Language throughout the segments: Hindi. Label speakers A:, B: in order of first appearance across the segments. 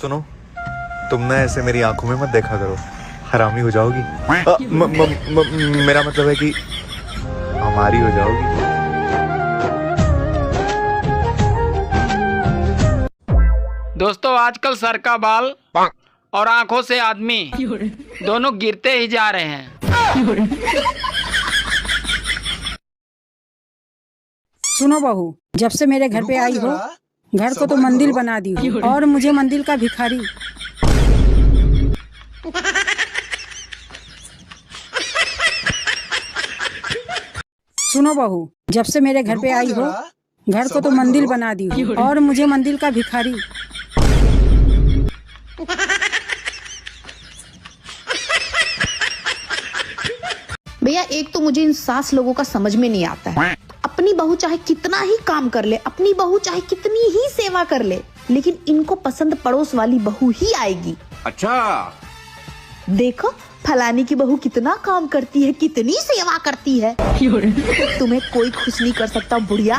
A: सुनो, तुम ना ऐसे मेरी आंखों में मत देखा करो, हरामी हो जाओगी। मेरा मतलब है कि हमारी हो जाओगी।
B: दोस्तों आजकल सर का बाल और आंखों से आदमी दोनों गिरते ही जा रहे हैं।
C: सुनो बहू, जब से मेरे घर पे आई हो, घर को तो मंदिर बना दी हो और मुझे मंदिर का भिखारी। सुनो बहू, जब से मेरे घर पे आई हो, घर को तो मंदिर बना दी हो और मुझे मंदिर का भिखारी।
D: भैया एक तो मुझे इन सास लोगों का समझ में नहीं आता है। अपनी बहू चाहे कितना ही काम कर ले, अपनी बहू चाहे कितनी ही सेवा कर ले, लेकिन इनको पसंद पड़ोस वाली बहू ही आएगी।
E: अच्छा,
D: देखो फलानी की बहू कितना काम करती है, कितनी सेवा करती है, तुम्हें कोई खुश नहीं कर सकता बुढ़िया।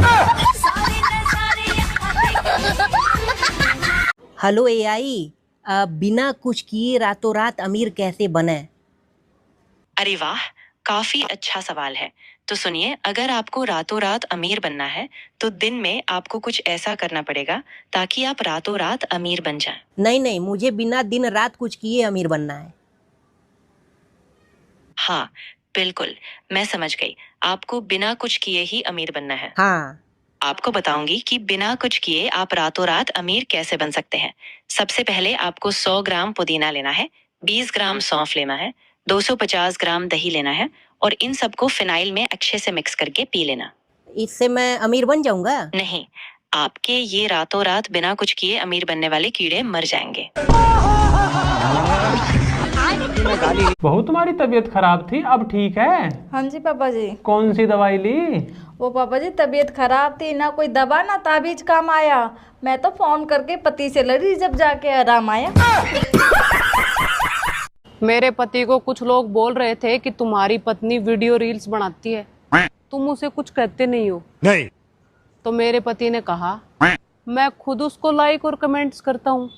F: हेलो एआई, बिना कुछ किए रातों रात अमीर कैसे बने?
G: अरे वाह, काफी अच्छा सवाल है। तो सुनिए, अगर आपको रातों रात अमीर बनना है तो दिन में आपको कुछ ऐसा करना पड़ेगा ताकि आप रातों रात अमीर बन जाएं।
F: नहीं, मुझे बिना दिन रात कुछ किए अमीर बनना है।
G: हाँ बिल्कुल, मैं समझ गई। आपको बिना कुछ किए ही अमीर बनना है।
F: हाँ,
G: आपको बताऊंगी कि बिना कुछ किए आप रातों रात अमीर कैसे बन सकते हैं। सबसे पहले आपको 100 ग्राम पुदीना लेना है, 20 ग्राम सौंफ लेना है, 250 ग्राम दही लेना है और इन सबको फिनाइल में अच्छे से मिक्स करके पी लेना।
F: इससे मैं अमीर बन जाऊंगा?
G: नहीं, आपके ये रातों रात बिना कुछ किए अमीर बनने वाले कीड़े मर जाएंगे।
H: बहू तुम्हारी तबीयत खराब थी, अब ठीक है?
I: हाँ जी पापा जी।
H: कौन सी दवाई ली?
I: वो पापा जी तबीयत खराब थी, ना कोई दवा ना ताबीज काम आया। मैं तो फोन करके पति से लड़ी, जब जाके आराम आया।
J: मेरे पति को कुछ लोग बोल रहे थे कि तुम्हारी पत्नी वीडियो रील्स बनाती है, तुम उसे कुछ कहते नहीं हो।
E: नहीं।
J: तो मेरे पति ने कहा मैं खुद उसको लाइक और कमेंट्स करता हूँ।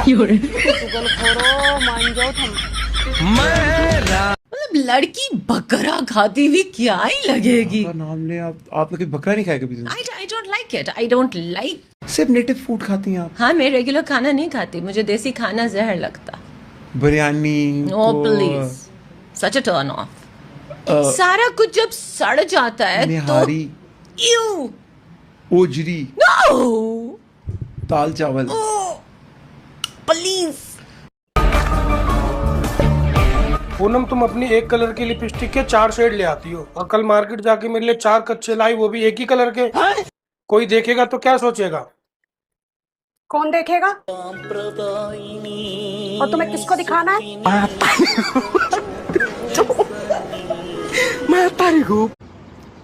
J: चुगलखोरो, मान जाओ तुम।
K: लड़की बकरा खाती हुई क्या ही लगेगी।
E: नाम ले आप। आपने कभी बकरा नहीं खाया कभी?
K: I don't like it. I don't like.
E: सिर्फ नेटिव फूड खाती हैं आप?
K: हाँ, मैं रेगुलर खाना नहीं खाती, मुझे देसी खाना जहर लगता।
E: Biryani?
K: Oh please, such a turn off. सारा कुछ जब सड़ जाता है
E: निहारी,
K: तो यू,
E: ओजरी,
K: no,
E: दाल चावल,
K: प्लीज।
H: पूनम, तुम अपनी एक कलर की लिपस्टिक के 4 शेड ले आती हो और कल मार्केट जाके मेरे लिए 4 कच्चे लाई, वो भी एक ही कलर के। कोई देखेगा तो क्या सोचेगा?
C: कौन देखेगा? और तुम्हें किसको दिखाना है?
E: मैं तारी को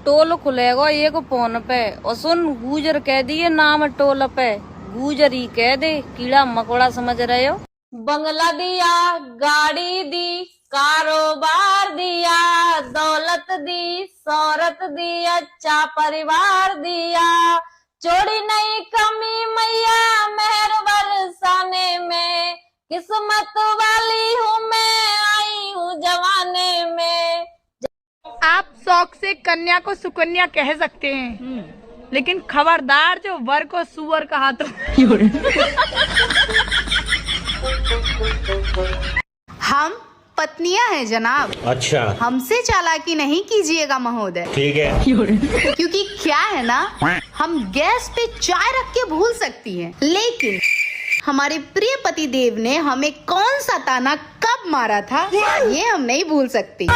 J: टोल खुलेगा एक फोन पे और सुन, गुजर कह दिए नाम टोल पे, गुजरी कह दे, कीड़ा मकोड़ा समझ रहे हो। बंगला दिया, गाड़ी दी, कारोबार दिया, दौलत दी, शोहरत दी, अच्छा परिवार दिया, चोरी नहीं कमी मैया मेहर बरसाने में, किस्मत वाली हूँ मैं, आई हूँ जवाने में।
I: आप शौक से कन्या को सुकन्या कह सकते हैं, लेकिन खबरदार जो वर को सुअर कहा तो।
D: हम पत्नियां हैं जनाब।
E: अच्छा,
D: हमसे चालाकी नहीं कीजिएगा महोदय।
E: ठीक है।
D: क्योंकि क्या है ना, हम गैस पे चाय रख के भूल सकती हैं, लेकिन हमारे प्रिय पति देव ने हमें कौन सा ताना कब मारा था ये हम नहीं भूल सकती।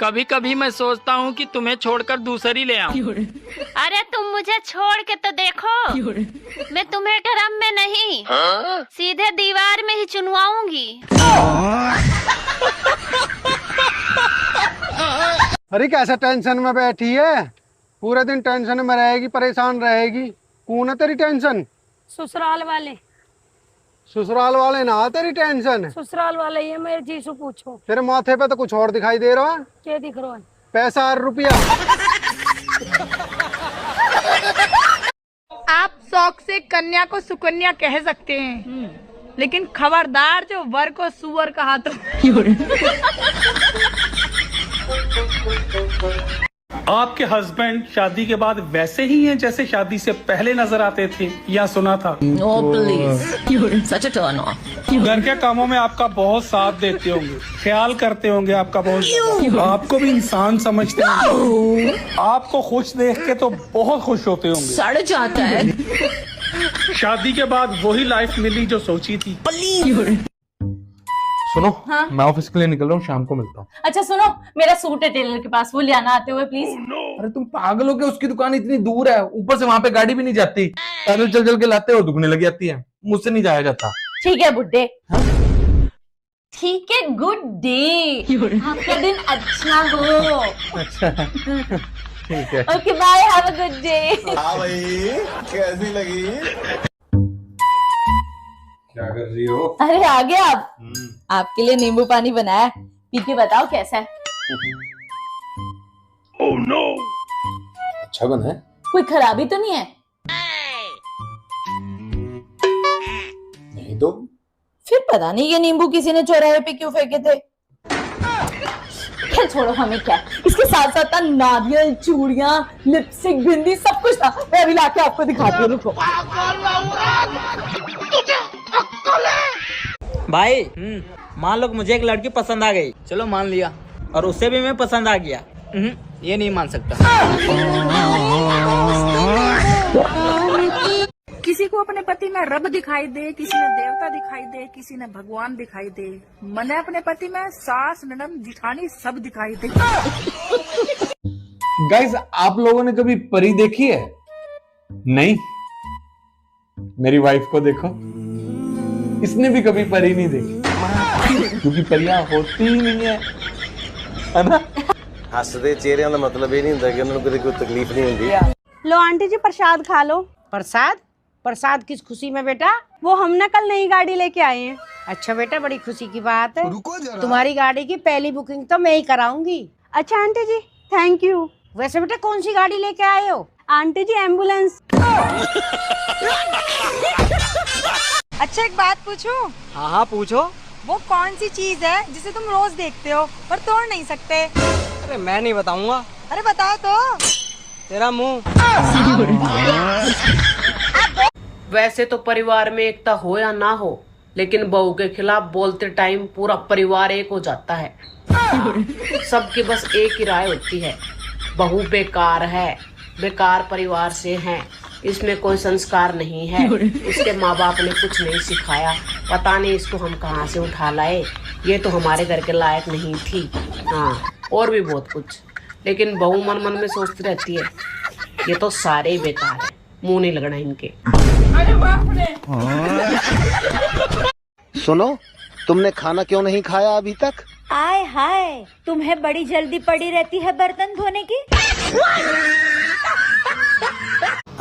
B: कभी कभी मैं सोचता हूँ कि तुम्हें छोड़कर दूसरी ले आऊं।
J: अरे तुम मुझे छोड़ के तो देखो, मैं तुम्हें ड्रम में नहीं, सीधे दीवार में ही चुनवाऊंगी।
H: अरे कैसा टेंशन में बैठी है? पूरे दिन टेंशन में रहेगी, परेशान रहेगी। कौन है तेरी टेंशन?
I: ससुराल वाले।
H: ससुराल वाले ना तेरी टेंशन।
I: ससुराल वाले ये मेरे जी से पूछो।
H: तेरे माथे पे तो कुछ और दिखाई दे रहा है।
I: क्या दिख रहा है?
H: पैसा और रुपया।
I: वैसे कन्या को सुकन्या कह सकते हैं, लेकिन खबरदार जो वर को सुअर कहा तो।
H: आपके हस्बैंड शादी के बाद वैसे ही हैं जैसे शादी से पहले नजर आते थे, या सुना था?
K: Oh, please. Such a turn off.
H: घर के कामों में आपका बहुत साथ देते होंगे, ख्याल करते होंगे आपका बहुत, आपको भी इंसान समझते होंगे, आपको खुश देख के तो बहुत खुश होते होंगे।
K: सड़ जाता है।
H: शादी के बाद वही लाइफ मिली जो सोची थी।
E: सुनो,
J: हाँ?
E: मैं ऑफिस के लिए निकल रहा हूँ, शाम को मिलता हूँ।
J: अच्छा सुनो, मेरा सूट है टेलर के पास, वो ले आना आते हुए प्लीज।
E: अरे तुम पागल हो क्या? उसकी दुकान इतनी दूर है, ऊपर से वहाँ पे गाड़ी भी नहीं जाती, पैदल चल चल के लाते हो, दुखने लग जाती है, मुझसे नहीं जाया जाता।
J: ठीक है बुड्ढे, ठीक है, गुड डे, आपका दिन अच्छा हो।
E: अच्छा ठीक है,
J: okay bye, have a good day.
A: हाँ भाई, कैसी लगी?
E: क्या कर रही हो?
J: अरे आ गए आप, आपके लिए नींबू पानी बनाया, पी के बताओ कैसा है।
H: ओह नो,
E: अच्छा बना है?
J: कोई खराबी तो नहीं है?
E: नहीं तो
J: फिर पता नहीं ये नींबू किसी ने चौराहे पे क्यों फेंके थे। खैर छोड़ो, हमें क्या, इसके साथ साथ नारियल, चूड़ियां, लिपस्टिक, बिंदी सब कुछ था। मैं अभी लाके आपको दिखाती हूँ, रुको।
B: भाई मान लो कि मुझे एक लड़की पसंद आ गई, चलो मान लिया, और उससे भी मैं पसंद आ गया, ये नहीं मान सकता।
C: किसी को अपने पति में रब दिखाई दे, किसी ने देवता दिखाई दे, किसी ने भगवान दिखाई दे, मैंने अपने पति में सास, ननद, जिठानी सब दिखाई दे।
E: गाइस, आप लोगों ने कभी परी देखी है? नहीं? मेरी वाइफ को देखो, इसने भी कभी परी नहीं देखी, क्योंकि परियां होती ही नहीं है ना?
L: हसदे चेहरे का मतलब ये नहीं होता कि उन्होंने कोई तकलीफ नहीं होती।
I: लो आंटी जी प्रसाद खा लो।
F: प्रसाद? प्रसाद किस खुशी में बेटा?
I: वो हम ना कल नई गाड़ी लेके आए हैं।
F: अच्छा बेटा, बड़ी खुशी की बात है। तुम्हारी गाड़ी की पहली बुकिंग तो मैं ही कराऊंगी।
I: अच्छा आंटी जी, थैंक यू।
F: वैसे बेटा कौन सी गाड़ी लेके आए हो?
I: आंटी जी एम्बुलेंस। अच्छा एक बात पूछूं?
B: हाँ हाँ पूछो।
I: वो कौन सी चीज है जिसे तुम रोज देखते हो पर तोड़ नहीं सकते?
B: अरे मैं नहीं बताऊंगा।
I: अरे बताओ तो।
B: तेरा मुंह।
M: वैसे तो परिवार में एकता हो या ना हो, लेकिन बहू के खिलाफ बोलते टाइम पूरा परिवार एक हो जाता है। सबकी बस एक ही राय होती है, बहू बेकार है, बेकार परिवार से है, इसमें कोई संस्कार नहीं है, इसके माँ बाप ने कुछ नहीं सिखाया, पता नहीं इसको हम कहाँ से उठा लाए, ये तो हमारे घर के लायक नहीं थी। हाँ, और भी बहुत कुछ, लेकिन बहू मन मन में सोचती रहती है ये तो सारे ही बेकार है, मुंह नहीं लगना इनके।
I: अरे बाप रे।
L: सुनो, तुमने खाना क्यों नहीं खाया अभी तक?
I: आय हाय, तुम्हें बड़ी जल्दी पड़ी रहती है बर्तन धोने की।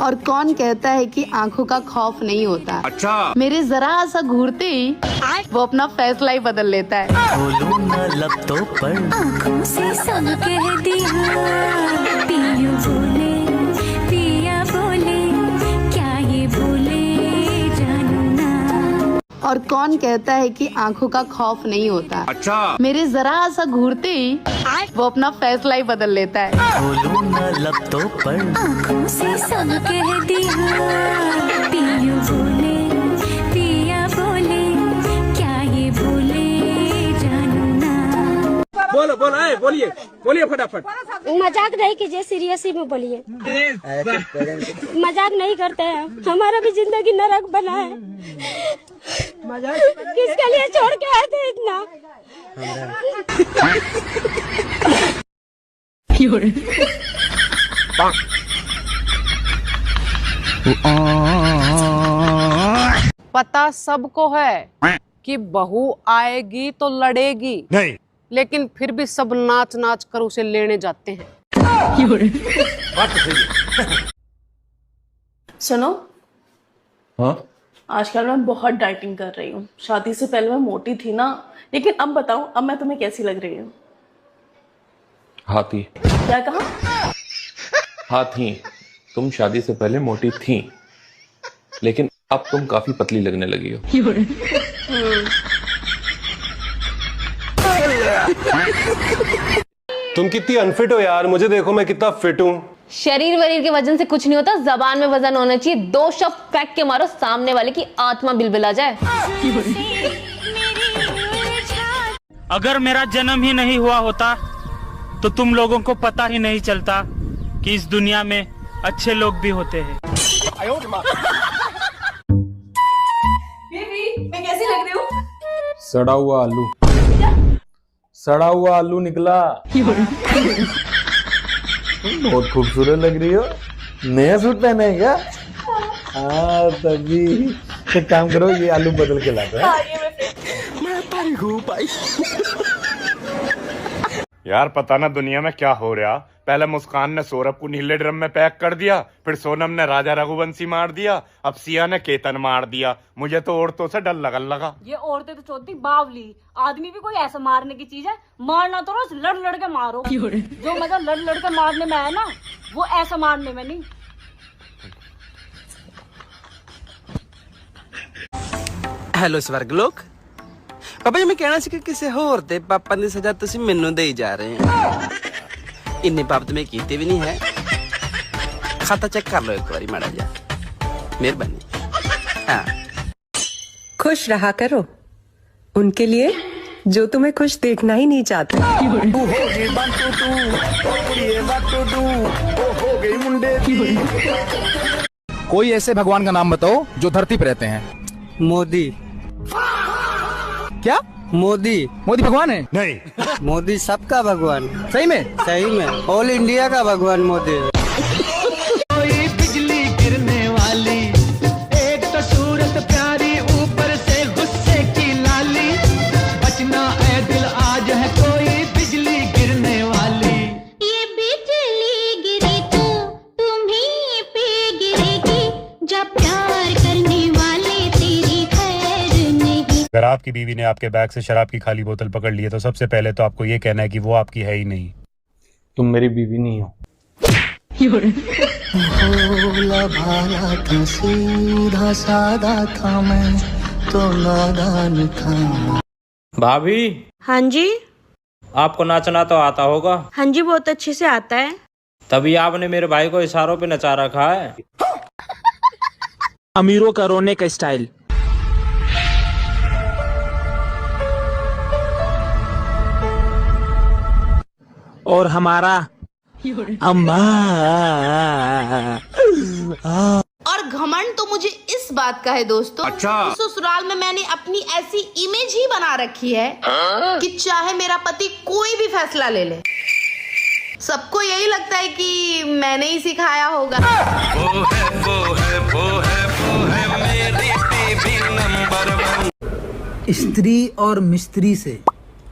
D: और कौन कहता है कि आंखों का खौफ नहीं होता? अच्छा। मेरे जरा सा घूरते ही वो अपना फैसला ही बदल लेता है।
N: बोलूं ना लफ्ज़ों पर, आंखों से सब कह दिया, पिया बोले, पिया बोले, क्या ये बोले जानू ना।
D: और कौन कहता है कि आंखों का खौफ नहीं होता? अच्छा। मेरे जरा सा घूरते ही वो अपना फैसला ही बदल लेता है।
N: बोलूं ना लफ्ज़ों पर, आंखों से सब कह दिया, पिया बोले, पिया बोले, क्या ये बोले जानू ना।
H: बोलो बोलो, बोलिए बोलिए फटाफट।
I: मजाक नहीं कीजिए, सीरियसली में बोलिए। मजाक नहीं करते हैं, हमारा भी जिंदगी नरक बना है। किसके लिए छोड़ के आए थे इतना?
M: पता सबको है कि बहू आएगी तो लड़ेगी नहीं, लेकिन फिर भी सब नाच नाच कर उसे लेने जाते हैं।
J: सुनो,
E: हाँ?
J: आजकल मैं बहुत डाइटिंग कर रही हूँ। शादी से पहले मैं मोटी थी ना, लेकिन अब बताओ, अब मैं तुम्हें कैसी लग रही हूँ?
E: हाथी।
J: क्या कहा?
E: हाथी। तुम शादी से पहले मोटी थी, लेकिन अब तुम काफी पतली लगने लगी हो।
O: तुम कितनी अनफिट हो यार, मुझे देखो मैं कितना फिट हूँ।
J: शरीर वरीर के वजन से कुछ नहीं होता, जबान में वजन होना चाहिए। 2 शब्द फेंक के मारो, सामने वाले की आत्मा बिलबिला जाए।
H: अगर मेरा जन्म ही नहीं हुआ होता तो तुम लोगों को पता ही नहीं चलता कि इस दुनिया में अच्छे लोग भी होते हैं।
J: मैं कैसी लग रही हूँ?
E: सड़ा हुआ आलू। सड़ा हुआ आलू निकला। बहुत खूबसूरत लग रही हो। नया सूट पहना है क्या? हाँ तभी। एक काम करो, ये आलू बदल के लाते हैं।
A: मैं तारीख हूँ भाई।
P: यार पता ना दुनिया में क्या हो रहा। पहले मुस्कान ने सौरभ को नीले ड्रम में पैक कर दिया, फिर सोनम ने राजा रघुवंशी मार दिया, अब सिया ने केतन मार दिया। मुझे तो औरतों से डर लगन लगा।
J: ये औरतें तो चौथी बावली, आदमी भी कोई ऐसा मारने की चीज है? मारना तो रोज लड़ लड़ के मारो। जो मजा लड़ लड़ के मारने में है ना, वो ऐसा मारने में नहीं।
Q: ਹੈਲੋ ਸਵਰਗ ਲੋਕ। ਪਾਪਾ ਜੀ ਮੈਂ ਕਹਿਣਾ ਸੀ ਕਿ ਕਿਸੇ ਹੋਰ ਦੇ ਪਾਪਾ ਦੀ ਸਜ਼ਾ ਤੁਸੀਂ ਮੈਨੂੰ ਦੇਈ ਜਾ ਰਹੇ ਹੋ। ਇੰਨੇ ਪਾਪ ਤਾਂ ਮੈਂ ਕੀਤੇ ਵੀ ਨਹੀਂ ਹੈ। खाता चेक कर लो एक बारी माड़ा जा, मेहरबानी। हाँ।
R: खुश रहा करो उनके लिए जो तुम्हें खुश देखना ही नहीं चाहते।
S: कोई ऐसे भगवान का नाम बताओ जो धरती पे रहते हैं।
Q: मोदी।
S: क्या?
Q: मोदी।
S: मोदी भगवान है?
Q: नहीं। मोदी सबका भगवान।
S: सही में?
Q: सही में। ऑल इंडिया का भगवान मोदी।
N: कोई बिजली गिरने वाली, एक तो सूरत प्यारी, ऊपर से गुस्से की लाली। बचना है दिल आज है कोई बिजली गिरने वाली। ये बिजली गिरी तो तुम्हीं पे गिरेगी, जब प्यार करने वाले तेरी खैर नहीं।
T: अगर आपकी बीवी ने आपके बैग से शराब की खाली बोतल पकड़ ली है तो सबसे पहले तो आपको ये कहना है कि वो आपकी है ही नहीं।
E: तुम मेरी बीवी नहीं हो।
N: भोला भाला था, सीधा सादा था, मैं तो नादान था।
U: भाभी।
J: हाँ जी।
U: आपको नाचना तो आता होगा?
J: हाँ जी, बहुत अच्छे से आता है।
U: तभी आपने मेरे भाई को इशारों पे नचा रखा है।
Q: अमीरों का रोने का स्टाइल। और हमारा अम्मा।
D: और घमंड तो मुझे इस बात का है दोस्तों,
N: अच्छा।
D: ससुराल में मैंने अपनी ऐसी इमेज ही बना रखी है कि चाहे मेरा पति कोई भी फैसला ले ले, सबको यही लगता है कि मैंने ही सिखाया होगा।
V: स्त्री और मिस्त्री से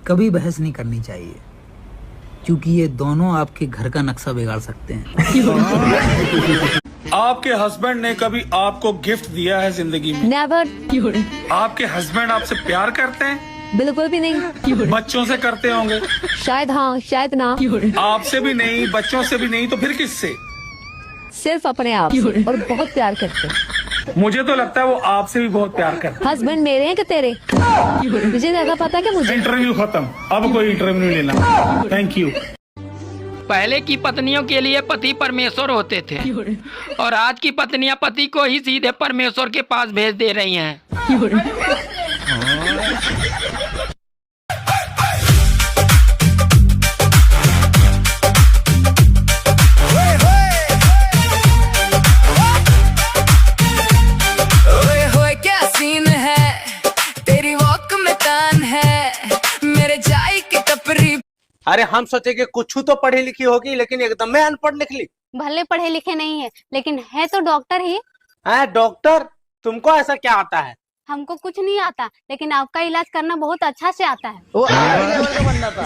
V: कभी बहस नहीं करनी चाहिए, क्योंकि ये दोनों आपके घर का नक्शा बिगाड़ सकते हैं।
H: आपके हस्बैंड ने कभी आपको गिफ्ट दिया है जिंदगी में?
J: नेवर।
H: आपके हस्बैंड आपसे प्यार करते हैं?
J: बिल्कुल भी नहीं।
H: बच्चों से करते होंगे?
J: शायद हाँ, शायद ना।
H: आपसे भी नहीं, बच्चों से भी नहीं, तो फिर किससे?
J: सिर्फ अपने आप से, और बहुत प्यार करते हैं।
H: मुझे तो लगता है वो आपसे भी बहुत प्यार करते हैं।
J: हस्बैंड मेरे हैं कि तेरे? मुझे ज्यादा पता है कि मुझे।
H: इंटरव्यू खत्म, अब कोई इंटरव्यू नहीं लेना। Thank you.
B: पहले की पत्नियों के लिए पति परमेश्वर होते थे, और आज की पत्नियां पति को ही सीधे परमेश्वर के पास भेज दे रही हैं।
N: ओए क्या सीन है, तेरी वॉक में तान है, मेरे जाई की टपरी।
Q: अरे हम सोचे कि कुछ तो पढ़ी लिखी होगी, लेकिन एकदम में अनपढ़ निकली।
J: भले पढ़े लिखे नहीं है, लेकिन है तो डॉक्टर ही।
Q: है डॉक्टर? तुमको ऐसा क्या आता है?
J: हमको कुछ नहीं आता, लेकिन आपका इलाज करना बहुत अच्छा से आता है।
Q: वो बनना था।